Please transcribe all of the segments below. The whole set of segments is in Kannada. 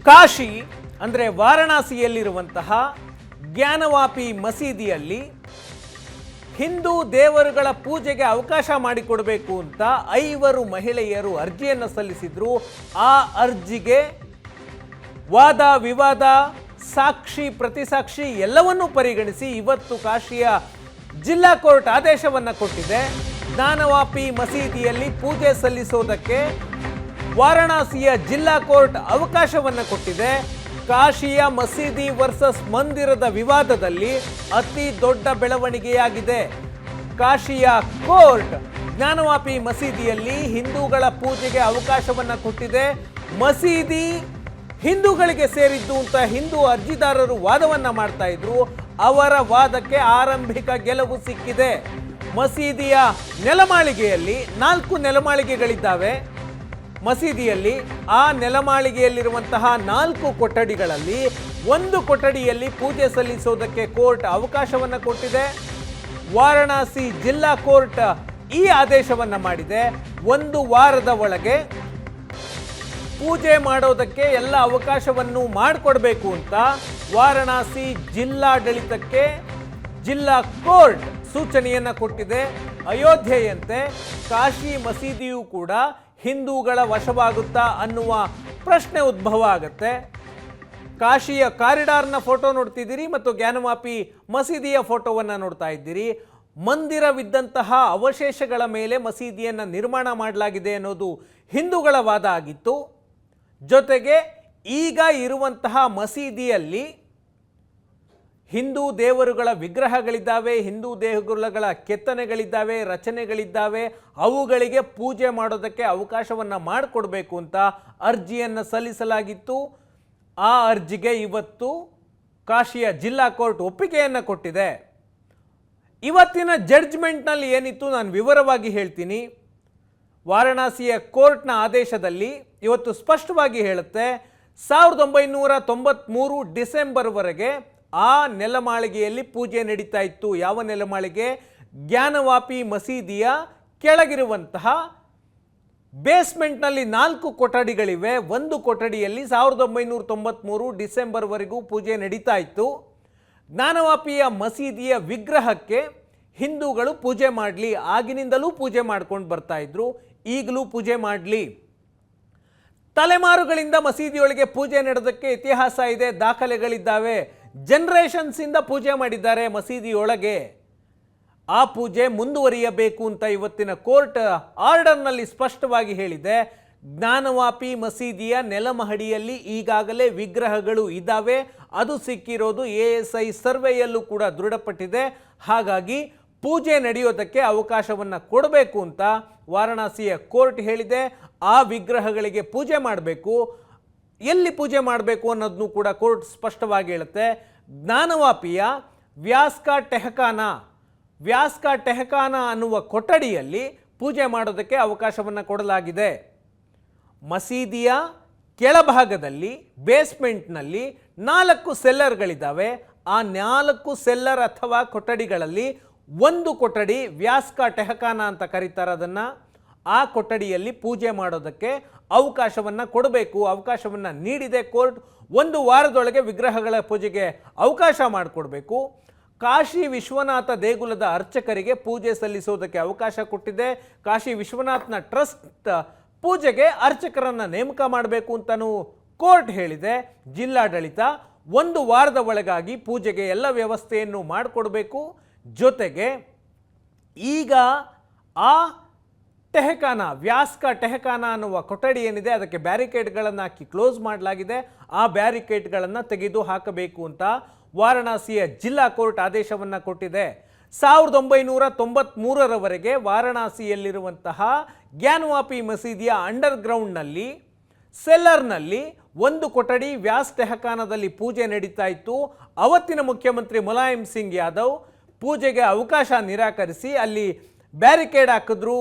ಕಾಶಿ ಅಂದರೆ ವಾರಣಾಸಿಯಲ್ಲಿರುವಂತಹ ಜ್ಞಾನವಾಪಿ ಮಸೀದಿಯಲ್ಲಿ ಹಿಂದೂ ದೇವರುಗಳ ಪೂಜೆಗೆ ಅವಕಾಶ ಮಾಡಿಕೊಡಬೇಕು ಅಂತ 5 ಮಹಿಳೆಯರು ಅರ್ಜಿಯನ್ನು ಸಲ್ಲಿಸಿದ್ರು. ಆ ಅರ್ಜಿಗೆ ವಾದ ವಿವಾದ, ಸಾಕ್ಷಿ ಪ್ರತಿಸಾಕ್ಷಿ ಎಲ್ಲವನ್ನೂ ಪರಿಗಣಿಸಿ ಇವತ್ತು ಕಾಶಿಯ ಜಿಲ್ಲಾ ಕೋರ್ಟ್ ಆದೇಶವನ್ನು ಕೊಟ್ಟಿದೆ. ಜ್ಞಾನವಾಪಿ ಮಸೀದಿಯಲ್ಲಿ ಪೂಜೆ ಸಲ್ಲಿಸೋದಕ್ಕೆ ವಾರಣಾಸಿಯ ಜಿಲ್ಲಾ ಕೋರ್ಟ್ ಅವಕಾಶವನ್ನು ಕೊಟ್ಟಿದೆ. ಕಾಶಿಯ ಮಸೀದಿ ವರ್ಸಸ್ ಮಂದಿರದ ವಿವಾದದಲ್ಲಿ ಅತಿ ದೊಡ್ಡ ಬೆಳವಣಿಗೆಯಾಗಿದೆ. ಕಾಶಿಯ ಕೋರ್ಟ್ ಜ್ಞಾನವಾಪಿ ಮಸೀದಿಯಲ್ಲಿ ಹಿಂದೂಗಳ ಪೂಜೆಗೆ ಅವಕಾಶವನ್ನು ಕೊಟ್ಟಿದೆ. ಮಸೀದಿ ಹಿಂದೂಗಳಿಗೆ ಸೇರಿದ್ದು ಅಂತ ಹಿಂದೂ ಅರ್ಜಿದಾರರು ವಾದವನ್ನ ಮಾಡ್ತಾ ಇದ್ರು. ಅವರ ವಾದಕ್ಕೆ ಆರಂಭಿಕ ಗೆಲುವು ಸಿಕ್ಕಿದೆ. ಮಸೀದಿಯ ನೆಲಮಾಳಿಗೆಯಲ್ಲಿ 4 ನೆಲಮಾಳಿಗೆಗಳಿದ್ದಾವೆ. ಮಸೀದಿಯಲ್ಲಿ ಆ ನೆಲಮಾಳಿಗೆಯಲ್ಲಿರುವಂತಹ 4 ಕೊಠಡಿಗಳಲ್ಲಿ 1 ಕೊಠಡಿಯಲ್ಲಿ ಪೂಜೆ ಸಲ್ಲಿಸೋದಕ್ಕೆ ಕೋರ್ಟ್ ಅವಕಾಶವನ್ನು ಕೊಟ್ಟಿದೆ. ವಾರಣಾಸಿ ಜಿಲ್ಲಾ ಕೋರ್ಟ್ ಈ ಆದೇಶವನ್ನು ಮಾಡಿದೆ. 1 ವಾರದ ಒಳಗೆ ಪೂಜೆ ಮಾಡೋದಕ್ಕೆ ಎಲ್ಲ ಅವಕಾಶವನ್ನು ಮಾಡಿಕೊಡ್ಬೇಕು ಅಂತ ವಾರಣಾಸಿ ಜಿಲ್ಲಾಡಳಿತಕ್ಕೆ ಜಿಲ್ಲಾ ಕೋರ್ಟ್ ಸೂಚನೆಯನ್ನು ಕೊಟ್ಟಿದೆ. ಅಯೋಧ್ಯೆಯಂತೆ ಕಾಶಿ ಮಸೀದಿಯೂ ಕೂಡ ಹಿಂದೂಗಳ ವಶವಾಗುತ್ತಾ ಅನ್ನುವ ಪ್ರಶ್ನೆ ಉದ್ಭವ ಆಗುತ್ತೆ. ಕಾಶಿಯ ಕಾರಿಡಾರ್ನ ಫೋಟೋ ನೋಡ್ತಿದ್ದೀರಿ ಮತ್ತು ಜ್ಞಾನವಾಪಿ ಮಸೀದಿಯ ಫೋಟೋವನ್ನು ನೋಡ್ತಾ ಇದ್ದೀರಿ. ಮಂದಿರವಿದ್ದಂತಹ ಅವಶೇಷಗಳ ಮೇಲೆ ಮಸೀದಿಯನ್ನು ನಿರ್ಮಾಣ ಮಾಡಲಾಗಿದೆ ಅನ್ನೋದು ಹಿಂದೂಗಳ ವಾದ ಆಗಿತ್ತು. ಜೊತೆಗೆ ಈಗ ಇರುವಂತಹ ಮಸೀದಿಯಲ್ಲಿ ಹಿಂದೂ ದೇವರುಗಳ ವಿಗ್ರಹಗಳಿದ್ದಾವೆ, ಹಿಂದೂ ದೇವರುಗಳ ಕೆತ್ತನೆಗಳಿದ್ದಾವೆ, ರಚನೆಗಳಿದ್ದಾವೆ. ಅವುಗಳಿಗೆ ಪೂಜೆ ಮಾಡೋದಕ್ಕೆ ಅವಕಾಶವನ್ನು ಮಾಡಿಕೊಡ್ಬೇಕು ಅಂತ ಅರ್ಜಿಯನ್ನು ಸಲ್ಲಿಸಲಾಗಿತ್ತು. ಆ ಅರ್ಜಿಗೆ ಇವತ್ತು ಕಾಶಿಯ ಜಿಲ್ಲಾ ಕೋರ್ಟ್ ಒಪ್ಪಿಗೆಯನ್ನು ಕೊಟ್ಟಿದೆ. ಇವತ್ತಿನ ಜಡ್ಜ್ಮೆಂಟ್ನಲ್ಲಿ ಏನಿತ್ತು ನಾನು ವಿವರವಾಗಿ ಹೇಳ್ತೀನಿ. ವಾರಣಾಸಿಯ ಕೋರ್ಟ್ನ ಆದೇಶದಲ್ಲಿ ಇವತ್ತು ಸ್ಪಷ್ಟವಾಗಿ ಹೇಳುತ್ತೆ, 1993 ಡಿಸೆಂಬರ್ವರೆಗೆ ಆ ನೆಲಮಾಳಿಗೆಯಲ್ಲಿ ಪೂಜೆ ನಡೀತಾ ಇತ್ತು. ಯಾವ ನೆಲಮಾಳಿಗೆ? ಜ್ಞಾನವಾಪಿ ಮಸೀದಿಯ ಕೆಳಗಿರುವಂತಹ ಬೇಸ್ಮೆಂಟ್ನಲ್ಲಿ 4 ಕೊಠಡಿಗಳಿವೆ. 1 ಕೊಠಡಿಯಲ್ಲಿ 1993 ಡಿಸೆಂಬರ್ವರೆಗೂ ಪೂಜೆ ನಡೀತಾ ಇತ್ತು. ಜ್ಞಾನವಾಪಿಯ ಮಸೀದಿಯ ವಿಗ್ರಹಕ್ಕೆ ಹಿಂದೂಗಳು ಪೂಜೆ ಮಾಡಲಿ, ಆಗಿನಿಂದಲೂ ಪೂಜೆ ಮಾಡ್ಕೊಂಡು ಬರ್ತಾ ಇದ್ರು, ಈಗಲೂ ಪೂಜೆ ಮಾಡಲಿ. ತಲೆಮಾರುಗಳಿಂದ ಮಸೀದಿಯೊಳಗೆ ಪೂಜೆ ನಡೆದಕ್ಕೆ ಇತಿಹಾಸ ಇದೆ, ದಾಖಲೆಗಳಿದ್ದಾವೆ. ಜನರೇಷನ್ಸ್ ಇಂದ ಪೂಜೆ ಮಾಡಿದ್ದಾರೆ ಮಸೀದಿಯೊಳಗೆ. ಆ ಪೂಜೆ ಮುಂದುವರಿಯಬೇಕು ಅಂತ ಇವತ್ತಿನ ಕೋರ್ಟ್ ಆರ್ಡರ್ನಲ್ಲಿ ಸ್ಪಷ್ಟವಾಗಿ ಹೇಳಿದೆ. ಜ್ಞಾನವಾಪಿ ಮಸೀದಿಯ ನೆಲಮಹಡಿಯಲ್ಲಿ ಈಗಾಗಲೇ ವಿಗ್ರಹಗಳು ಇದ್ದಾವೆ. ಅದು ಸಿಕ್ಕಿರೋದು ASI ಸರ್ವೆಯಲ್ಲೂ ಕೂಡ ದೃಢಪಟ್ಟಿದೆ. ಹಾಗಾಗಿ ಪೂಜೆ ನಡೆಯೋದಕ್ಕೆ ಅವಕಾಶವನ್ನು ಕೊಡಬೇಕು ಅಂತ ವಾರಣಾಸಿಯ ಕೋರ್ಟ್ ಹೇಳಿದೆ. ಆ ವಿಗ್ರಹಗಳಿಗೆ ಪೂಜೆ ಮಾಡಬೇಕು. ಎಲ್ಲಿ ಪೂಜೆ ಮಾಡಬೇಕು ಅನ್ನೋದನ್ನು ಕೂಡ ಕೋರ್ಟ್ ಸ್ಪಷ್ಟವಾಗಿ ಹೇಳುತ್ತೆ. ಜ್ಞಾನವಾಪಿಯ ವ್ಯಾಸ್ ಕಾ ಟೆಹಖಾನ ಅನ್ನುವ ಕೊಠಡಿಯಲ್ಲಿ ಪೂಜೆ ಮಾಡೋದಕ್ಕೆ ಅವಕಾಶವನ್ನು ಕೊಡಲಾಗಿದೆ. ಮಸೀದಿಯ ಕೆಳಭಾಗದಲ್ಲಿ ಬೇಸ್ಮೆಂಟ್ನಲ್ಲಿ 4 ಸೆಲ್ಲರ್ಗಳಿದ್ದಾವೆ. ಆ 4 ಸೆಲ್ಲರ್ ಅಥವಾ ಕೊಠಡಿಗಳಲ್ಲಿ 1 ಕೊಠಡಿ ವ್ಯಾಸ್ ಕಾ ಟೆಹಖಾನ ಅಂತ ಕರೀತಾರೆ ಅದನ್ನು. ಆ ಕೊಠಡಿಯಲ್ಲಿ ಪೂಜೆ ಮಾಡೋದಕ್ಕೆ ಅವಕಾಶವನ್ನು ಕೊಡಬೇಕು. ಅವಕಾಶವನ್ನು ನೀಡಿದೆ ಕೋರ್ಟ್. 1 ವಾರದೊಳಗೆ ವಿಗ್ರಹಗಳ ಪೂಜೆಗೆ ಅವಕಾಶ ಮಾಡಿಕೊಡ್ಬೇಕು. ಕಾಶಿ ವಿಶ್ವನಾಥ ದೇಗುಲದ ಅರ್ಚಕರಿಗೆ ಪೂಜೆ ಸಲ್ಲಿಸೋದಕ್ಕೆ ಅವಕಾಶ ಕೊಟ್ಟಿದೆ. ಕಾಶಿ ವಿಶ್ವನಾಥನ ಟ್ರಸ್ಟ್ ಪೂಜೆಗೆ ಅರ್ಚಕರನ್ನು ನೇಮಕ ಮಾಡಬೇಕು ಅಂತಲೂ ಕೋರ್ಟ್ ಹೇಳಿದೆ. ಜಿಲ್ಲಾಡಳಿತ 1 ವಾರದ ಒಳಗಾಗಿ ಪೂಜೆಗೆ ಎಲ್ಲ ವ್ಯವಸ್ಥೆಯನ್ನು ಮಾಡಿಕೊಡ್ಬೇಕು. ಜೊತೆಗೆ ಈಗ ಆ ವ್ಯಾಸ್ ಕಾ ಟೆಹಖಾನ ಅನ್ನುವ ಕೊಠಡಿ ಏನಿದೆ ಅದಕ್ಕೆ ಬ್ಯಾರಿಕೇಡ್ಗಳನ್ನು ಹಾಕಿ ಕ್ಲೋಸ್ ಮಾಡಲಾಗಿದೆ. ಆ ಬ್ಯಾರಿಕೇಡ್ಗಳನ್ನು ತೆಗೆದು ಹಾಕಬೇಕು ಅಂತ ವಾರಣಾಸಿಯ ಜಿಲ್ಲಾ ಕೋರ್ಟ್ ಆದೇಶವನ್ನು ಕೊಟ್ಟಿದೆ. 1993ರವರೆಗೆ ವಾರಣಾಸಿಯಲ್ಲಿರುವಂತಹ ಜ್ಞಾನವಾಪಿ ಮಸೀದಿಯ ಅಂಡರ್ಗ್ರೌಂಡ್ನಲ್ಲಿ ಸೆಲ್ಲರ್ನಲ್ಲಿ 1 ಕೊಠಡಿ ವ್ಯಾಸ್ ಟೆಹಖಾನದಲ್ಲಿ ಪೂಜೆ ನಡೀತಾ ಇತ್ತು. ಅವತ್ತಿನ ಮುಖ್ಯಮಂತ್ರಿ ಮುಲಾಯಂ ಸಿಂಗ್ ಯಾದವ್ ಪೂಜೆಗೆ ಅವಕಾಶ ನಿರಾಕರಿಸಿ ಅಲ್ಲಿ ಬ್ಯಾರಿಕೇಡ್ ಹಾಕಿದ್ರು,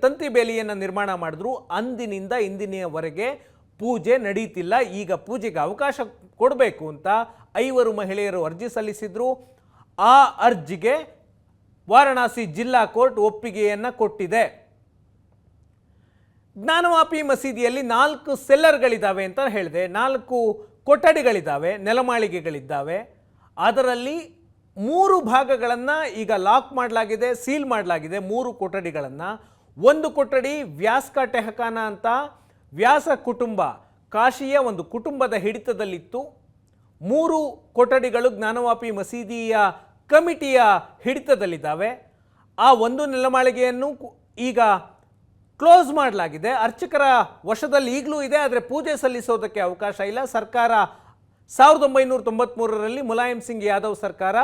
ತಂತಿ ಬೇಲಿಯನ್ನು ನಿರ್ಮಾಣ ಮಾಡಿದ್ರು. ಅಂದಿನಿಂದ ಇಂದಿನವರೆಗೆ ಪೂಜೆ ನಡೀತಿಲ್ಲ. ಈಗ ಪೂಜೆಗೆ ಅವಕಾಶ ಕೊಡಬೇಕು ಅಂತ 5 ಮಹಿಳೆಯರು ಅರ್ಜಿ ಸಲ್ಲಿಸಿದ್ರು. ಆ ಅರ್ಜಿಗೆ ವಾರಣಾಸಿ ಜಿಲ್ಲಾ ಕೋರ್ಟ್ ಒಪ್ಪಿಗೆಯನ್ನು ಕೊಟ್ಟಿದೆ. ಜ್ಞಾನವಾಪಿ ಮಸೀದಿಯಲ್ಲಿ 4 ಸೆಲ್ಲರ್ಗಳಿದ್ದಾವೆ ಅಂತ ಹೇಳಿದೆ, 4 ಕೊಠಡಿಗಳಿದ್ದಾವೆ, ನೆಲಮಾಳಿಗೆಗಳಿದ್ದಾವೆ. ಅದರಲ್ಲಿ 3 ಭಾಗಗಳನ್ನು ಈಗ ಲಾಕ್ ಮಾಡಲಾಗಿದೆ, ಸೀಲ್ ಮಾಡಲಾಗಿದೆ. 3 ಕೊಠಡಿಗಳನ್ನು. ಒಂದು ಕೊಠಡಿ ವ್ಯಾಸ್ಕ ಟೆಹಖಾನ ಅಂತ ವ್ಯಾಸ ಕುಟುಂಬ, ಕಾಶಿಯ ಒಂದು ಕುಟುಂಬದ ಹಿಡಿತದಲ್ಲಿತ್ತು. 3 ಕೊಠಡಿಗಳು ಜ್ಞಾನವಾಪಿ ಮಸೀದಿಯ ಕಮಿಟಿಯ ಹಿಡಿತದಲ್ಲಿದ್ದಾವೆ. ಆ ಒಂದು ನೆಲಮಾಳಿಗೆಯನ್ನು ಈಗ ಕ್ಲೋಸ್ ಮಾಡಲಾಗಿದೆ. ಅರ್ಚಕರ ವಶದಲ್ಲಿ ಈಗಲೂ ಇದೆ, ಆದರೆ ಪೂಜೆ ಸಲ್ಲಿಸೋದಕ್ಕೆ ಅವಕಾಶ ಇಲ್ಲ. ಸರ್ಕಾರ 1993ರಲ್ಲಿ ಮುಲಾಯಂ ಸಿಂಗ್ ಯಾದವ್ ಸರ್ಕಾರ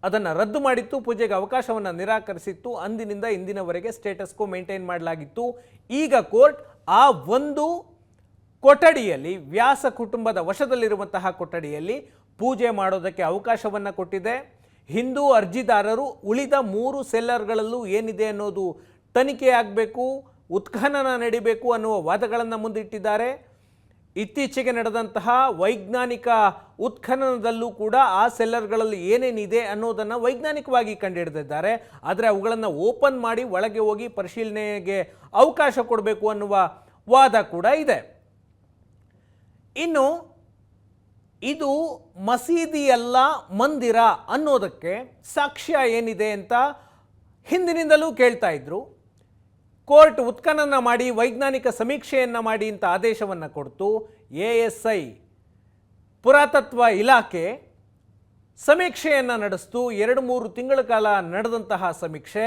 ಅದನ್ನು ರದ್ದು ಮಾಡಿತ್ತು, ಪೂಜೆಗೆ ಅವಕಾಶವನ್ನು ನಿರಾಕರಿಸಿತ್ತು. ಅಂದಿನಿಂದ ಇಂದಿನವರೆಗೆ ಸ್ಟೇಟಸ್ ಕೋ ಮೇಂಟೈನ್ ಮಾಡಲಾಗಿತ್ತು. ಈಗ ಕೋರ್ಟ್ ಆ ಒಂದು ಕೊಠಡಿಯಲ್ಲಿ, ವ್ಯಾಸ ಕುಟುಂಬದ ವಶದಲ್ಲಿರುವಂತಹ ಕೊಠಡಿಯಲ್ಲಿ ಪೂಜೆ ಮಾಡೋದಕ್ಕೆ ಅವಕಾಶವನ್ನು ಕೊಟ್ಟಿದೆ. ಹಿಂದೂ ಅರ್ಜಿದಾರರು ಉಳಿದ 3 ಸೆಲ್ಲರ್ಗಳಲ್ಲೂ ಏನಿದೆ ಅನ್ನೋದು ತನಿಖೆ ಆಗಬೇಕು, ಉತ್ಖನನ ನಡಿಬೇಕು ಅನ್ನುವ ವಾದಗಳನ್ನು ಮುಂದಿಟ್ಟಿದ್ದಾರೆ. ಇತ್ತೀಚೆಗೆ ನಡೆದಂತಹ ವೈಜ್ಞಾನಿಕ ಉತ್ಖನನದಲ್ಲೂ ಕೂಡ ಆ ಸೆಲ್ಲರ್ಗಳಲ್ಲಿ ಏನೇನಿದೆ ಅನ್ನೋದನ್ನು ವೈಜ್ಞಾನಿಕವಾಗಿ ಕಂಡುಹಿಡಿದಿದ್ದಾರೆ. ಆದರೆ ಅವುಗಳನ್ನು ಓಪನ್ ಮಾಡಿ ಒಳಗೆ ಹೋಗಿ ಪರಿಶೀಲನೆಗೆ ಅವಕಾಶ ಕೊಡಬೇಕು ಅನ್ನುವ ವಾದ ಕೂಡ ಇದೆ. ಇನ್ನು ಇದು ಮಸೀದಿಯಲ್ಲ ಮಂದಿರ ಅನ್ನೋದಕ್ಕೆ ಸಾಕ್ಷ್ಯ ಏನಿದೆ ಅಂತ ಹಿಂದಿನಿಂದಲೂ ಕೇಳ್ತಾ ಇದ್ರು. ಕೋರ್ಟ್ ಉತ್ಖನನ ಮಾಡಿ ವೈಜ್ಞಾನಿಕ ಸಮೀಕ್ಷೆಯನ್ನು ಮಾಡಿ ಅಂತ ಆದೇಶವನ್ನು ಕೊಡ್ತು. ASI ಪುರಾತತ್ವ ಇಲಾಖೆ ಸಮೀಕ್ಷೆಯನ್ನು ನಡೆಸ್ತು. 2-3 ತಿಂಗಳ ಕಾಲ ನಡೆದಂತಹ ಸಮೀಕ್ಷೆ.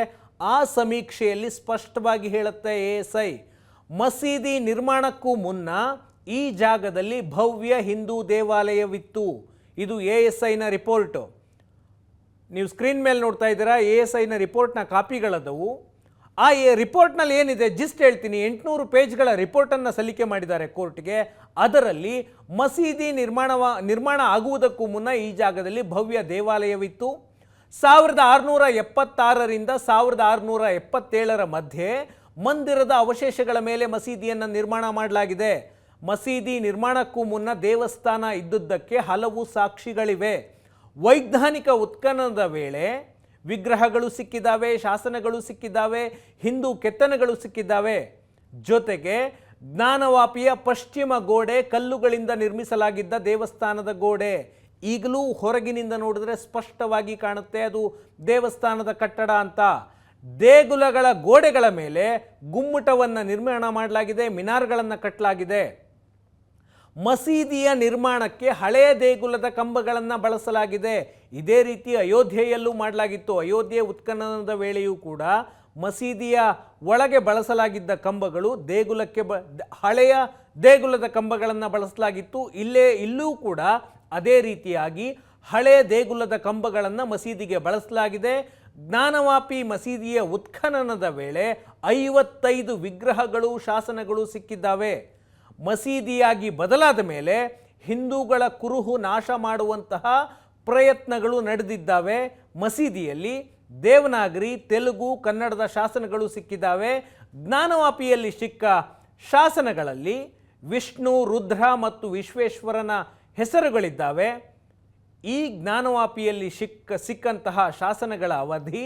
ಆ ಸಮೀಕ್ಷೆಯಲ್ಲಿ ಸ್ಪಷ್ಟವಾಗಿ ಹೇಳುತ್ತೆ ASI, ಮಸೀದಿ ನಿರ್ಮಾಣಕ್ಕೂ ಮುನ್ನ ಈ ಜಾಗದಲ್ಲಿ ಭವ್ಯ ಹಿಂದೂ ದೇವಾಲಯವಿತ್ತು. ಇದು ASIನ ರಿಪೋರ್ಟು. ನೀವು ಸ್ಕ್ರೀನ್ ಮೇಲೆ ನೋಡ್ತಾ ಇದ್ದೀರಾ, ASIನ ರಿಪೋರ್ಟ್ನ ಕಾಪಿಗಳದವು. ಆ ರಿಪೋರ್ಟ್ನಲ್ಲಿ ಏನಿದೆ ಜಿಸ್ಟ್ ಹೇಳ್ತೀನಿ. 800 ಪೇಜ್ಗಳ ರಿಪೋರ್ಟನ್ನು ಸಲ್ಲಿಕೆ ಮಾಡಿದ್ದಾರೆ ಕೋರ್ಟ್ಗೆ. ಅದರಲ್ಲಿ ಮಸೀದಿ ನಿರ್ಮಾಣ ಆಗುವುದಕ್ಕೂ ಮುನ್ನ ಈ ಜಾಗದಲ್ಲಿ ಭವ್ಯ ದೇವಾಲಯವಿತ್ತು. 1676ರಿಂದ 1677ರ ಮಧ್ಯೆ ಮಂದಿರದ ಅವಶೇಷಗಳ ಮೇಲೆ ಮಸೀದಿಯನ್ನು ನಿರ್ಮಾಣ ಮಾಡಲಾಗಿದೆ. ಮಸೀದಿ ನಿರ್ಮಾಣಕ್ಕೂ ಮುನ್ನ ದೇವಸ್ಥಾನ ಇದ್ದುದಕ್ಕೆ ಹಲವು ಸಾಕ್ಷಿಗಳಿವೆ. ವೈಜ್ಞಾನಿಕ ಉತ್ಖನನದ ವೇಳೆ ವಿಗ್ರಹಗಳು ಸಿಕ್ಕಿದ್ದಾವೆ, ಶಾಸನಗಳು ಸಿಕ್ಕಿದ್ದಾವೆ, ಹಿಂದೂ ಕೆತ್ತನೆಗಳು ಸಿಕ್ಕಿದ್ದಾವೆ. ಜೊತೆಗೆ ಜ್ಞಾನವಾಪಿಯ ಪಶ್ಚಿಮ ಗೋಡೆ ಕಲ್ಲುಗಳಿಂದ ನಿರ್ಮಿಸಲಾಗಿದ್ದ ದೇವಸ್ಥಾನದ ಗೋಡೆ. ಈಗಲೂ ಹೊರಗಿನಿಂದ ನೋಡಿದ್ರೆ ಸ್ಪಷ್ಟವಾಗಿ ಕಾಣುತ್ತೆ ಅದು ದೇವಸ್ಥಾನದ ಕಟ್ಟಡ ಅಂತ. ದೇಗುಲಗಳ ಗೋಡೆಗಳ ಮೇಲೆ ಗುಮ್ಮಟವನ್ನು ನಿರ್ಮಾಣ ಮಾಡಲಾಗಿದೆ, ಮಿನಾರ್ಗಳನ್ನು ಕಟ್ಟಲಾಗಿದೆ. ಮಸೀದಿಯ ನಿರ್ಮಾಣಕ್ಕೆ ಹಳೆಯ ದೇಗುಲದ ಕಂಬಗಳನ್ನು ಬಳಸಲಾಗಿದೆ. ಇದೇ ರೀತಿ ಅಯೋಧ್ಯೆಯಲ್ಲೂ ಮಾಡಲಾಗಿತ್ತು. ಅಯೋಧ್ಯೆ ಉತ್ಖನನದ ವೇಳೆಯೂ ಕೂಡ ಮಸೀದಿಯ ಒಳಗೆ ಬಳಸಲಾಗಿದ್ದ ಕಂಬಗಳು ದೇಗುಲಕ್ಕೆ ಹಳೆಯ ದೇಗುಲದ ಕಂಬಗಳನ್ನು ಬಳಸಲಾಗಿತ್ತು. ಇಲ್ಲೂ ಕೂಡ ಅದೇ ರೀತಿಯಾಗಿ ಹಳೆಯ ದೇಗುಲದ ಕಂಬಗಳನ್ನು ಮಸೀದಿಗೆ ಬಳಸಲಾಗಿದೆ. ಜ್ಞಾನವಾಪಿ ಮಸೀದಿಯ ಉತ್ಖನನದ ವೇಳೆ 55 ವಿಗ್ರಹಗಳು, ಶಾಸನಗಳು ಸಿಕ್ಕಿದ್ದಾವೆ. ಮಸೀದಿಯಾಗಿ ಬದಲಾದ ಮೇಲೆ ಹಿಂದೂಗಳ ಕುರುಹು ನಾಶ ಮಾಡುವಂತಹ ಪ್ರಯತ್ನಗಳು ನಡೆದಿದ್ದಾವೆ. ಮಸೀದಿಯಲ್ಲಿ ದೇವನಾಗರಿ, ತೆಲುಗು, ಕನ್ನಡದ ಶಾಸನಗಳು ಸಿಕ್ಕಿದ್ದಾವೆ. ಜ್ಞಾನವಾಪಿಯಲ್ಲಿ ಸಿಕ್ಕ ಶಾಸನಗಳಲ್ಲಿ ವಿಷ್ಣು, ರುದ್ರ ಮತ್ತು ವಿಶ್ವೇಶ್ವರನ ಹೆಸರುಗಳಿದ್ದಾವೆ. ಈ ಜ್ಞಾನವಾಪಿಯಲ್ಲಿ ಸಿಕ್ಕಂತಹ ಶಾಸನಗಳ ಅವಧಿ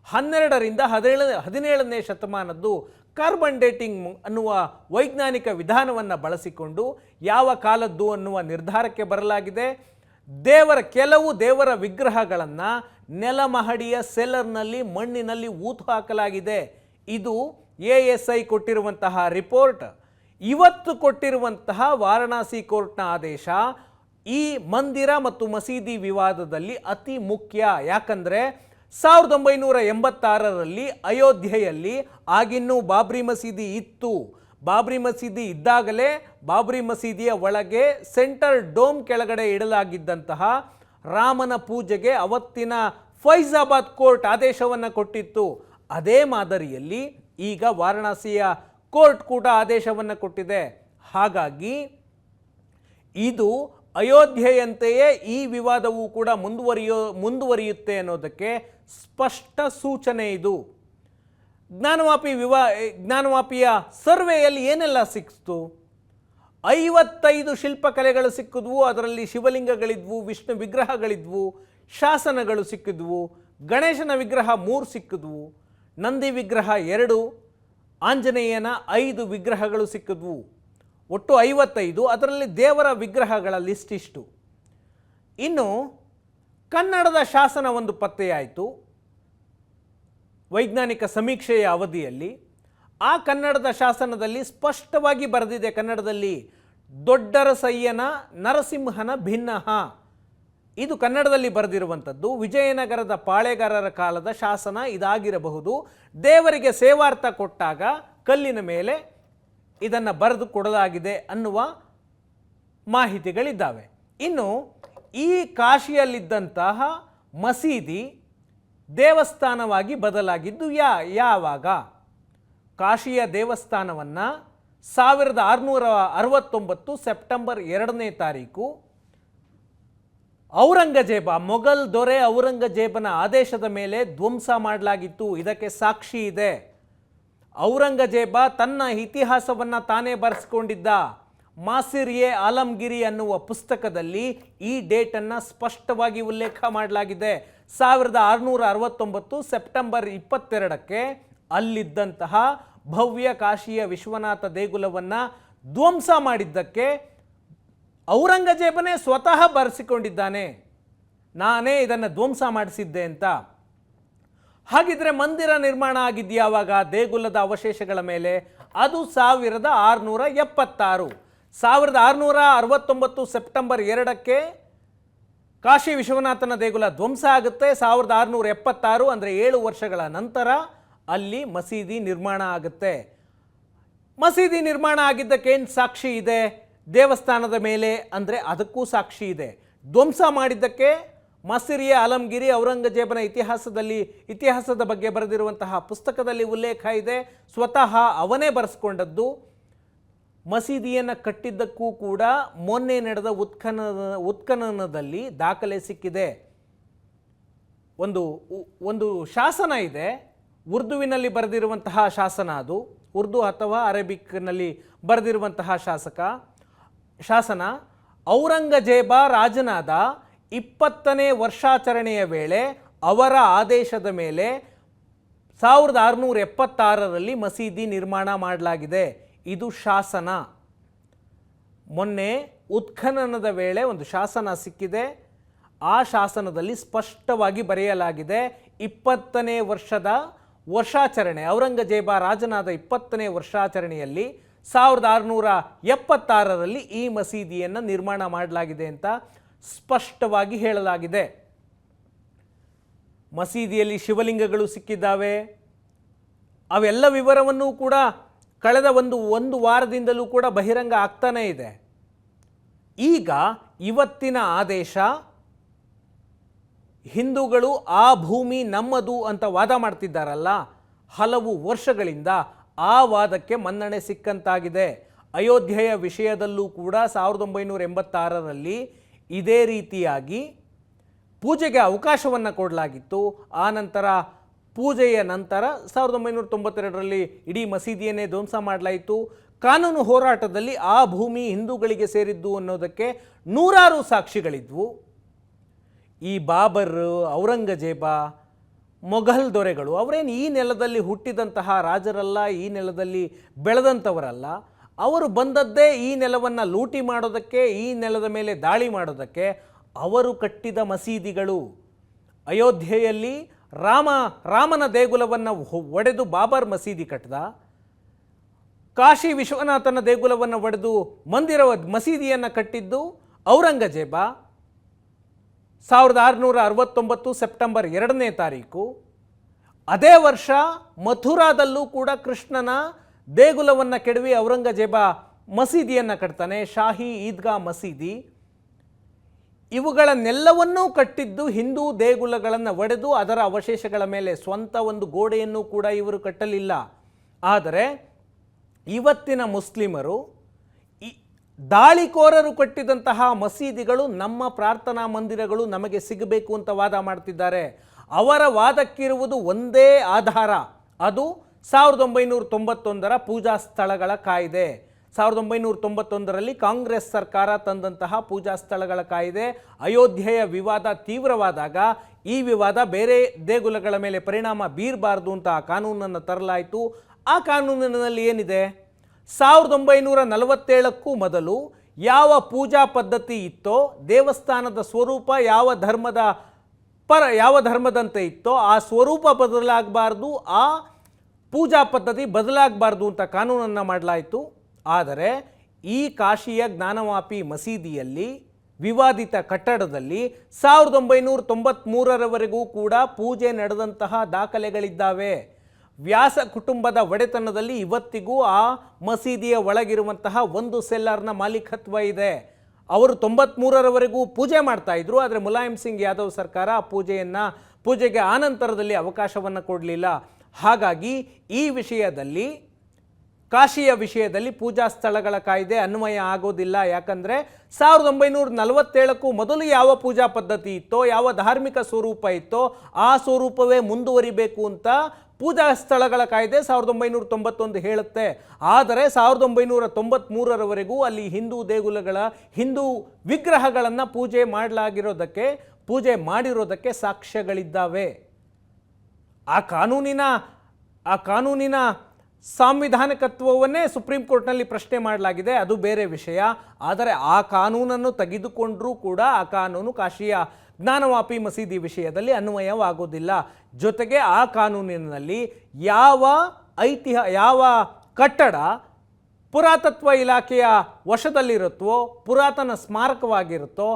12ರಿಂದ 17ನೇ ಶತಮಾನದ್ದು. ಕಾರ್ಬನ್ ಡೇಟಿಂಗ್ ಅನ್ನುವ ವೈಜ್ಞಾನಿಕ ವಿಧಾನವನ್ನು ಬಳಸಿಕೊಂಡು ಯಾವ ಕಾಲದ್ದು ಅನ್ನುವ ನಿರ್ಧಾರಕ್ಕೆ ಬರಲಾಗಿದೆ. ಕೆಲವು ದೇವರ ವಿಗ್ರಹಗಳನ್ನು ನೆಲಮಹಡಿಯ ಸೆಲ್ಲರ್ನಲ್ಲಿ ಮಣ್ಣಿನಲ್ಲಿ ಊತು ಹಾಕಲಾಗಿದೆ. ಇದು ASI ಕೊಟ್ಟಿರುವಂತಹ ರಿಪೋರ್ಟ್. ಇವತ್ತು ಕೊಟ್ಟಿರುವಂತಹ ವಾರಣಾಸಿ ಕೋರ್ಟ್ನ ಆದೇಶ ಈ ಮಂದಿರ ಮತ್ತು ಮಸೀದಿ ವಿವಾದದಲ್ಲಿ ಅತಿ ಮುಖ್ಯ. ಯಾಕಂದರೆ 1986ರಲ್ಲಿ ಅಯೋಧ್ಯೆಯಲ್ಲಿ ಆಗಿನ್ನೂ ಬಾಬ್ರಿ ಮಸೀದಿ ಇತ್ತು. ಬಾಬ್ರಿ ಮಸೀದಿ ಇದ್ದಾಗಲೇ ಬಾಬ್ರಿ ಮಸೀದಿಯ ಒಳಗೆ ಸೆಂಟರ್ ಡೋಮ್ ಕೆಳಗಡೆ ಇಡಲಾಗಿದ್ದಂತಹ ರಾಮನ ಪೂಜೆಗೆ ಅವತ್ತಿನ ಫೈಜಾಬಾದ್ ಕೋರ್ಟ್ ಆದೇಶವನ್ನು ಕೊಟ್ಟಿತ್ತು. ಅದೇ ಮಾದರಿಯಲ್ಲಿ ಈಗ ವಾರಣಾಸಿಯ ಕೋರ್ಟ್ ಕೂಡ ಆದೇಶವನ್ನು ಕೊಟ್ಟಿದೆ. ಹಾಗಾಗಿ ಇದು ಅಯೋಧ್ಯೆಯಂತೆಯೇ ಈ ವಿವಾದವೂ ಕೂಡ ಮುಂದುವರಿಯುತ್ತೆ ಅನ್ನೋದಕ್ಕೆ ಸ್ಪಷ್ಟ ಸೂಚನೆ ಇದು. ಜ್ಞಾನವಾಪಿಯ ಸರ್ವೆಯಲ್ಲಿ ಏನೆಲ್ಲ ಸಿಕ್ತು? 55 ಶಿಲ್ಪಕಲೆಗಳು ಸಿಕ್ಕಿದ್ವು. ಅದರಲ್ಲಿ ಶಿವಲಿಂಗಗಳಿದ್ವು, ವಿಷ್ಣು ವಿಗ್ರಹಗಳಿದ್ವು, ಶಾಸನಗಳು ಸಿಕ್ಕಿದ್ವು, ಗಣೇಶನ ವಿಗ್ರಹ 3 ಸಿಕ್ಕಿದ್ವು, ನಂದಿ ವಿಗ್ರಹ 2, ಆಂಜನೇಯನ 5 ವಿಗ್ರಹಗಳು ಸಿಕ್ಕಿದ್ವು. ಒಟ್ಟು 55. ಅದರಲ್ಲಿ ದೇವರ ವಿಗ್ರಹಗಳ ಲಿಸ್ಟ್ ಇಷ್ಟು. ಇನ್ನು ಕನ್ನಡದ ಶಾಸನ ಒಂದು ಪತ್ತೆಯಾಯಿತು ವೈಜ್ಞಾನಿಕ ಸಮೀಕ್ಷೆಯ ಅವಧಿಯಲ್ಲಿ. ಆ ಕನ್ನಡದ ಶಾಸನದಲ್ಲಿ ಸ್ಪಷ್ಟವಾಗಿ ಬರೆದಿದೆ, ಕನ್ನಡದಲ್ಲಿ ದೊಡ್ಡರಸಯ್ಯನ ನರಸಿಂಹನ ಭಿನ್ನಹ. ಇದು ಕನ್ನಡದಲ್ಲಿ ಬರೆದಿರುವಂಥದ್ದು. ವಿಜಯನಗರದ ಪಾಳೆಗಾರರ ಕಾಲದ ಶಾಸನ ಇದಾಗಿರಬಹುದು. ದೇವರಿಗೆ ಸೇವಾರ್ಥ ಕೊಟ್ಟಾಗ ಕಲ್ಲಿನ ಮೇಲೆ ಇದನ್ನು ಬರೆದು ಕೊಡಲಾಗಿದೆ ಅನ್ನುವ ಮಾಹಿತಿಗಳಿದ್ದಾವೆ. ಇನ್ನು ಈ ಕಾಶಿಯಲ್ಲಿದ್ದಂತಹ ಮಸೀದಿ ದೇವಸ್ಥಾನವಾಗಿ ಬದಲಾಗಿದ್ದು ಯಾವಾಗ? ಕಾಶಿಯ ದೇವಸ್ಥಾನವನ್ನು 1669 ಸೆಪ್ಟೆಂಬರ್ 2ನೇ ತಾರೀಕು ಔರಂಗಜೇಬ, ಮೊಘಲ್ ದೊರೆ ಔರಂಗಜೇಬನ ಆದೇಶದ ಮೇಲೆ ಧ್ವಂಸ ಮಾಡಲಾಗಿತ್ತು. ಇದಕ್ಕೆ ಸಾಕ್ಷಿ ಇದೆ. ಔರಂಗಜೇಬ ತನ್ನ ಇತಿಹಾಸವನ್ನು ತಾನೇ ಬರೆಸ್ಕೊಂಡಿದ್ದ ಮಾಸಿರ್-ಎ ಆಲಂಗಿರಿ ಅನ್ನುವ ಪುಸ್ತಕದಲ್ಲಿ ಈ ಡೇಟನ್ನು ಸ್ಪಷ್ಟವಾಗಿ ಉಲ್ಲೇಖ ಮಾಡಲಾಗಿದೆ. 1669 ಸೆಪ್ಟೆಂಬರ್ 22ಕ್ಕೆ ಅಲ್ಲಿದ್ದಂತಹ ಭವ್ಯ ಕಾಶಿಯ ವಿಶ್ವನಾಥ ದೇಗುಲವನ್ನು ಧ್ವಂಸ ಮಾಡಿದ್ದಕ್ಕೆ ಔರಂಗಜೇಬನೇ ಸ್ವತಃ ಬರೆಸಿಕೊಂಡಿದ್ದಾನೆ, ನಾನೇ ಇದನ್ನು ಧ್ವಂಸ ಮಾಡಿಸಿದ್ದೆ ಅಂತ. ಹಾಗಿದ್ರೆ ಮಂದಿರ ನಿರ್ಮಾಣ ಆಗಿದ್ಯಾವಾಗ ದೇಗುಲದ ಅವಶೇಷಗಳ ಮೇಲೆ? ಅದು 1676. 1669 ಸೆಪ್ಟೆಂಬರ್ 2ಕ್ಕೆ ಕಾಶಿ ವಿಶ್ವನಾಥನ ದೇಗುಲ ಧ್ವಂಸ ಆಗುತ್ತೆ. 1676 ಅಂದರೆ 7 ವರ್ಷಗಳ ನಂತರ ಅಲ್ಲಿ ಮಸೀದಿ ನಿರ್ಮಾಣ ಆಗುತ್ತೆ. ಮಸೀದಿ ನಿರ್ಮಾಣ ಆಗಿದ್ದಕ್ಕೆ ಏನು ಸಾಕ್ಷಿ ಇದೆ? ದೇವಸ್ಥಾನದ ಮೇಲೆ ಅಂದರೆ ಅದಕ್ಕೂ ಸಾಕ್ಷಿ ಇದೆ. ಧ್ವಂಸ ಮಾಡಿದ್ದಕ್ಕೆ ಮಾಸಿರ್-ಎ ಆಲಂಗಿರಿ ಔರಂಗಜೇಬನ ಇತಿಹಾಸದ ಬಗ್ಗೆ ಬರೆದಿರುವಂತಹ ಪುಸ್ತಕದಲ್ಲಿ ಉಲ್ಲೇಖ ಇದೆ. ಸ್ವತಃ ಅವನೇ ಬರೆಸ್ಕೊಂಡದ್ದು. ಮಸೀದಿಯನ್ನು ಕಟ್ಟಿದ್ದಕ್ಕೂ ಕೂಡ ಮೊನ್ನೆ ನಡೆದ ಉತ್ಖನನದಲ್ಲಿ ದಾಖಲೆ ಸಿಕ್ಕಿದೆ. ಒಂದು ಶಾಸನ ಇದೆ, ಉರ್ದುವಿನಲ್ಲಿ ಬರೆದಿರುವಂತಹ ಶಾಸನ. ಅದು ಉರ್ದು ಅಥವಾ ಅರೇಬಿಕ್ನಲ್ಲಿ ಬರೆದಿರುವಂತಹ ಶಾಸನ. ಔರಂಗಜೇಬ ರಾಜನಾದ 20ನೇ ವರ್ಷಾಚರಣೆಯ ವೇಳೆ ಅವರ ಆದೇಶದ ಮೇಲೆ 1676ರಲ್ಲಿ ಮಸೀದಿ ನಿರ್ಮಾಣ ಮಾಡಲಾಗಿದೆ. ಇದು ಶಾಸನ. ಮೊನ್ನೆ ಉತ್ಖನನದ ವೇಳೆ ಒಂದು ಶಾಸನ ಸಿಕ್ಕಿದೆ. ಆ ಶಾಸನದಲ್ಲಿ ಸ್ಪಷ್ಟವಾಗಿ ಬರೆಯಲಾಗಿದೆ 20ನೇ ವರ್ಷಾಚರಣೆ, ಔರಂಗಜೇಬ ರಾಜನಾದ 20ನೇ ವರ್ಷಾಚರಣೆಯಲ್ಲಿ 1676ರಲ್ಲಿ ಈ ಮಸೀದಿಯನ್ನು ನಿರ್ಮಾಣ ಮಾಡಲಾಗಿದೆ ಅಂತ ಸ್ಪಷ್ಟವಾಗಿ ಹೇಳಲಾಗಿದೆ. ಮಸೀದಿಯಲ್ಲಿ ಶಿವಲಿಂಗಗಳು ಸಿಕ್ಕಿದ್ದಾವೆ. ಅವೆಲ್ಲ ವಿವರವನ್ನು ಕೂಡ ಕಳೆದ ಒಂದು ವಾರದಿಂದಲೂ ಕೂಡ ಬಹಿರಂಗ ಆಗ್ತಾನೇ ಇದೆ. ಈಗ ಇವತ್ತಿನ ಆದೇಶ, ಹಿಂದೂಗಳು ಆ ಭೂಮಿ ನಮ್ಮದು ಅಂತ ವಾದ ಮಾಡ್ತಿದ್ದಾರಲ್ಲ, ಹಲವು ವರ್ಷಗಳಿಂದ ಆ ವಾದಕ್ಕೆ ಮನ್ನಣೆ ಸಿಕ್ಕಂತಾಗಿದೆ. ಅಯೋಧ್ಯೆಯ ವಿಷಯದಲ್ಲೂ ಕೂಡ 1986ರಲ್ಲಿ ಇದೇ ರೀತಿಯಾಗಿ ಪೂಜೆಗೆ ಅವಕಾಶವನ್ನು ಕೊಡಲಾಗಿತ್ತು. ಆ ನಂತರ ಪೂಜೆಯ ನಂತರ 1992ರಲ್ಲಿ ಇಡೀ ಮಸೀದಿಯನ್ನೇ ಧ್ವಂಸ ಮಾಡಲಾಯಿತು. ಕಾನೂನು ಹೋರಾಟದಲ್ಲಿ ಆ ಭೂಮಿ ಹಿಂದೂಗಳಿಗೆ ಸೇರಿದ್ದು ಅನ್ನೋದಕ್ಕೆ ನೂರಾರು ಸಾಕ್ಷಿಗಳಿದ್ವು. ಈ ಬಾಬರ್, ಔರಂಗಜೇಬ, ಮೊಘಲ್ ದೊರೆಗಳು ಅವರೇನು ಈ ನೆಲದಲ್ಲಿ ಹುಟ್ಟಿದಂತಹ ರಾಜರಲ್ಲ, ಈ ನೆಲದಲ್ಲಿ ಬೆಳೆದಂಥವರಲ್ಲ. ಅವರು ಬಂದದ್ದೇ ಈ ನೆಲವನ್ನು ಲೂಟಿ ಮಾಡೋದಕ್ಕೆ, ಈ ನೆಲದ ಮೇಲೆ ದಾಳಿ ಮಾಡೋದಕ್ಕೆ. ಅವರು ಕಟ್ಟಿದ ಮಸೀದಿಗಳು. ಅಯೋಧ್ಯೆಯಲ್ಲಿ ರಾಮನ ದೇಗುಲವನ್ನು ಒಡೆದು ಬಾಬರ್ ಮಸೀದಿ ಕಟ್ಟಿದ. ಕಾಶಿ ವಿಶ್ವನಾಥನ ದೇಗುಲವನ್ನು ಒಡೆದು ಮಸೀದಿಯನ್ನು ಕಟ್ಟಿದ್ದು ಔರಂಗಜೇಬ. 1669 ಸೆಪ್ಟೆಂಬರ್ 2ನೇ ತಾರೀಕು. ಅದೇ ವರ್ಷ ಮಥುರಾದಲ್ಲೂ ಕೂಡ ಕೃಷ್ಣನ ದೇಗುಲವನ್ನು ಕೆಡವಿ ಔರಂಗಜೇಬ ಮಸೀದಿಯನ್ನು ಕಟ್ತಾನೆ, ಶಾಹಿ ಈದ್ಗಾ ಮಸೀದಿ. ಇವುಗಳನ್ನೆಲ್ಲವನ್ನೂ ಕಟ್ಟಿದ್ದು ಹಿಂದೂ ದೇಗುಲಗಳನ್ನು ಒಡೆದು ಅದರ ಅವಶೇಷಗಳ ಮೇಲೆ. ಸ್ವಂತ ಒಂದು ಗೋಡೆಯನ್ನು ಕೂಡ ಇವರು ಕಟ್ಟಲಿಲ್ಲ. ಆದರೆ ಇವತ್ತಿನ ಮುಸ್ಲಿಮರು ದಾಳಿಕೋರರು ಕಟ್ಟಿದಂತಹ ಮಸೀದಿಗಳು ನಮ್ಮ ಪ್ರಾರ್ಥನಾ ಮಂದಿರಗಳು ನಮಗೆ ಸಿಗಬೇಕು ಅಂತ ವಾದ ಮಾಡ್ತಿದ್ದಾರೆ. ಅವರ ವಾದಕ್ಕಿರುವುದು ಒಂದೇ ಆಧಾರ, ಅದು 1991ರ ಪೂಜಾ ಸ್ಥಳಗಳ ಕಾಯ್ದೆ. 1991ರಲ್ಲಿ ಕಾಂಗ್ರೆಸ್ ಸರ್ಕಾರ ತಂದಂತಹ ಪೂಜಾ ಸ್ಥಳಗಳ ಕಾಯ್ದೆ. ಅಯೋಧ್ಯೆಯ ವಿವಾದ ತೀವ್ರವಾದಾಗ ಈ ವಿವಾದ ಬೇರೆ ದೇಗುಲಗಳ ಮೇಲೆ ಪರಿಣಾಮ ಬೀರಬಾರ್ದು ಅಂತ ಆ ಕಾನೂನನ್ನು ತರಲಾಯಿತು. ಆ ಕಾನೂನಿನಲ್ಲಿ ಏನಿದೆ? 1947ಕ್ಕೂ ಮೊದಲು ಯಾವ ಪೂಜಾ ಪದ್ಧತಿ ಇತ್ತೋ, ದೇವಸ್ಥಾನದ ಸ್ವರೂಪ ಯಾವ ಧರ್ಮದಂತೆ ಇತ್ತೋ ಆ ಸ್ವರೂಪ ಬದಲಾಗಬಾರ್ದು, ಆ ಪೂಜಾ ಪದ್ಧತಿ ಬದಲಾಗಬಾರ್ದು ಅಂತ ಕಾನೂನನ್ನು ಮಾಡಲಾಯಿತು. ಆದರೆ ಈ ಕಾಶಿಯ ಜ್ಞಾನವಾಪಿ ಮಸೀದಿಯಲ್ಲಿ, ವಿವಾದಿತ ಕಟ್ಟಡದಲ್ಲಿ 1993ರವರೆಗೂ ಕೂಡ ಪೂಜೆ ನಡೆದಂತಹ ದಾಖಲೆಗಳಿದ್ದಾವೆ. ವ್ಯಾಸ ಕುಟುಂಬದ ಒಡೆತನದಲ್ಲಿ ಇವತ್ತಿಗೂ ಆ ಮಸೀದಿಯ ಒಳಗಿರುವಂತಹ ಒಂದು ಸೆಲ್ಲರ್ನ ಮಾಲೀಕತ್ವ ಇದೆ. ಅವರು 93ರವರೆಗೂ ಪೂಜೆ ಮಾಡ್ತಾ ಇದ್ರು. ಆದರೆ ಮುಲಾಯಂ ಸಿಂಗ್ ಯಾದವ್ ಸರ್ಕಾರ ಆ ಪೂಜೆಗೆ ಆನಂತರದಲ್ಲಿ ಅವಕಾಶವನ್ನು ಕೊಡಲಿಲ್ಲ. ಹಾಗಾಗಿ ಈ ವಿಷಯದಲ್ಲಿ, ಕಾಶಿಯ ವಿಷಯದಲ್ಲಿ ಪೂಜಾ ಸ್ಥಳಗಳ ಕಾಯ್ದೆ ಅನ್ವಯ ಆಗೋದಿಲ್ಲ. ಯಾಕಂದರೆ 1947ಕ್ಕೂ ಮೊದಲು ಯಾವ ಪೂಜಾ ಪದ್ಧತಿ ಇತ್ತೋ, ಯಾವ ಧಾರ್ಮಿಕ ಸ್ವರೂಪ ಇತ್ತೋ ಆ ಸ್ವರೂಪವೇ ಮುಂದುವರಿಬೇಕು ಅಂತ ಪೂಜಾ ಸ್ಥಳಗಳ ಕಾಯ್ದೆ 1991 ಹೇಳುತ್ತೆ. ಆದರೆ 1993ರವರೆಗೂ ಅಲ್ಲಿ ಹಿಂದೂ ವಿಗ್ರಹಗಳನ್ನು ಪೂಜೆ ಮಾಡಿರೋದಕ್ಕೆ ಸಾಕ್ಷ್ಯಗಳಿದ್ದಾವೆ. ಆ ಕಾನೂನಿನ ಸಾಂವಿಧಾನಿಕತ್ವವನ್ನೇ ಸುಪ್ರೀಂ ಕೋರ್ಟ್ನಲ್ಲಿ ಪ್ರಶ್ನೆ ಮಾಡಲಾಗಿದೆ, ಅದು ಬೇರೆ ವಿಷಯ. ಆದರೆ ಆ ಕಾನೂನನ್ನು ತೆಗೆದುಕೊಂಡರೂ ಕೂಡ ಆ ಕಾನೂನು ಕಾಶಿಯ ಜ್ಞಾನವಾಪಿ ಮಸೀದಿ ವಿಷಯದಲ್ಲಿ ಅನ್ವಯವಾಗೋದಿಲ್ಲ. ಜೊತೆಗೆ ಆ ಕಾನೂನಿನಲ್ಲಿ ಯಾವ ಕಟ್ಟಡ ಪುರಾತತ್ವ ಇಲಾಖೆಯ ವಶದಲ್ಲಿರುತ್ತೋ, ಪುರಾತನ ಸ್ಮಾರಕವಾಗಿರುತ್ತೋ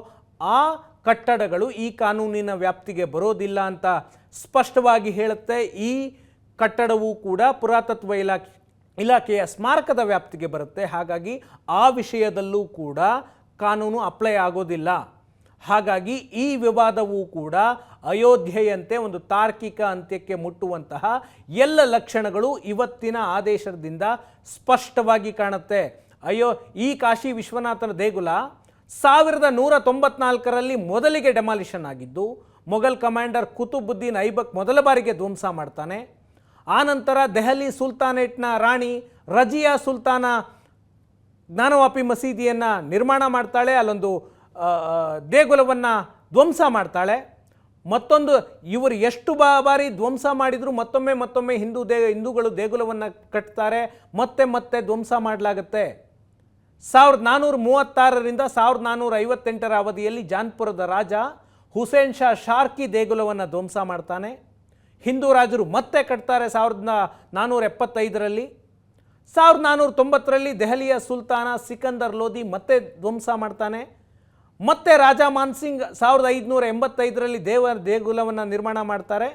ಆ ಕಟ್ಟಡಗಳು ಈ ಕಾನೂನಿನ ವ್ಯಾಪ್ತಿಗೆ ಬರೋದಿಲ್ಲ ಅಂತ ಸ್ಪಷ್ಟವಾಗಿ ಹೇಳುತ್ತೆ. ಈ ಕಟ್ಟಡವೂ ಕೂಡ ಪುರಾತತ್ವ ಇಲಾಖೆಯ ಸ್ಮಾರಕದ ವ್ಯಾಪ್ತಿಗೆ ಬರುತ್ತೆ. ಹಾಗಾಗಿ ಆ ವಿಷಯದಲ್ಲೂ ಕೂಡ ಕಾನೂನು ಅಪ್ಲೈ ಆಗೋದಿಲ್ಲ. ಹಾಗಾಗಿ ಈ ವಿವಾದವೂ ಕೂಡ ಅಯೋಧ್ಯೆಯಂತೆ ಒಂದು ತಾರ್ಕಿಕ ಅಂತ್ಯಕ್ಕೆ ಮುಟ್ಟುವಂತಹ ಎಲ್ಲ ಲಕ್ಷಣಗಳು ಇವತ್ತಿನ ಆದೇಶದಿಂದ ಸ್ಪಷ್ಟವಾಗಿ ಕಾಣುತ್ತೆ. ಈ ಕಾಶಿ ವಿಶ್ವನಾಥನ ದೇಗುಲ 1194ರಲ್ಲಿ ಮೊದಲಿಗೆ ಡೆಮಾಲಿಷನ್ ಆಗಿದ್ದು, ಮೊಘಲ್ ಕಮಾಂಡರ್ ಕುತುಬುದ್ದೀನ್ ಐಬಕ್ ಮೊದಲ ಬಾರಿಗೆ ಧ್ವಂಸ ಮಾಡ್ತಾನೆ. ಆನಂತರ ದೆಹಲಿ ಸುಲ್ತಾನೇಟ್ನ ರಾಣಿ ರಜಿಯಾ ಸುಲ್ತಾನ ಜ್ಞಾನವಾಪಿ ಮಸೀದಿಯನ್ನು ನಿರ್ಮಾಣ ಮಾಡ್ತಾಳೆ, ಅಲ್ಲೊಂದು ದೇಗುಲವನ್ನು ಧ್ವಂಸ ಮಾಡ್ತಾಳೆ. ಮತ್ತೊಂದು ಇವರು ಎಷ್ಟು ಬಾರಿ ಧ್ವಂಸ ಮಾಡಿದರೂ ಮತ್ತೊಮ್ಮೆ ಹಿಂದೂಗಳು ದೇಗುಲವನ್ನು ಕಟ್ತಾರೆ, ಮತ್ತೆ ಧ್ವಂಸ ಮಾಡಲಾಗುತ್ತೆ. 1436ರಿಂದ 1458ರ ಅವಧಿಯಲ್ಲಿ ಜಾನ್ಪುರದ ರಾಜ ಹುಸೇನ್ ಶಾ ಶಾರ್ಕಿ ದೇಗುಲವನ್ನು ಧ್ವಂಸ ಮಾಡ್ತಾನೆ. ಹಿಂದೂ ರಾಜರು ಮತ್ತೆ ಕಟ್ತಾರೆ 1475ರಲ್ಲಿ. 1490ರಲ್ಲಿ ದೆಹಲಿಯ ಸುಲ್ತಾನ ಸಿಕಂದರ್ ಲೋಧಿ ಮತ್ತೆ ಧ್ವಂಸ ಮಾಡ್ತಾನೆ. ಮತ್ತೆ ರಾಜ ಮಾನ್ಸಿಂಗ್ 1585ರಲ್ಲಿ ದೇಗುಲವನ್ನು ನಿರ್ಮಾಣ ಮಾಡ್ತಾರೆ.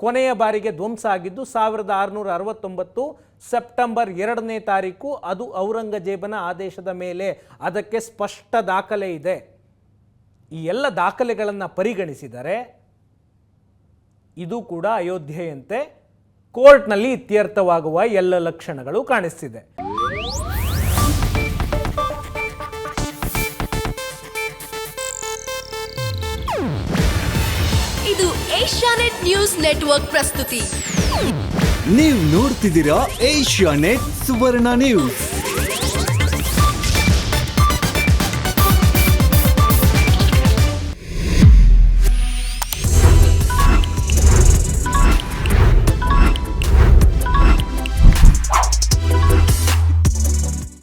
ಕೊನೆಯ ಬಾರಿಗೆ ಧ್ವಂಸ ಆಗಿದ್ದು 1669 ಸೆಪ್ಟೆಂಬರ್ 2ನೇ ತಾರೀಕು. ಅದು ಔರಂಗಜೇಬನ ಆದೇಶದ ಮೇಲೆ. ಅದಕ್ಕೆ ಸ್ಪಷ್ಟ ದಾಖಲೆ ಇದೆ. ಈ ಎಲ್ಲ ದಾಖಲೆಗಳನ್ನು ಪರಿಗಣಿಸಿದರೆ ಇದು ಕೂಡ ಅಯೋಧ್ಯೆಯಂತೆ ಕೋರ್ಟ್ನಲ್ಲಿ ಇತ್ಯರ್ಥವಾಗುವ ಎಲ್ಲ ಲಕ್ಷಣಗಳು ಕಾಣಿಸ್ತಿದೆ. ಇದು ಏಷ್ಯಾನೆಟ್ ನ್ಯೂಸ್ ನೆಟ್ವರ್ಕ್ ಪ್ರಸ್ತುತಿ. ನೀವು ನೋಡ್ತಿದ್ದೀರಾ ಏಷ್ಯಾನೆಟ್ ಸುವರ್ಣ ನ್ಯೂಸ್.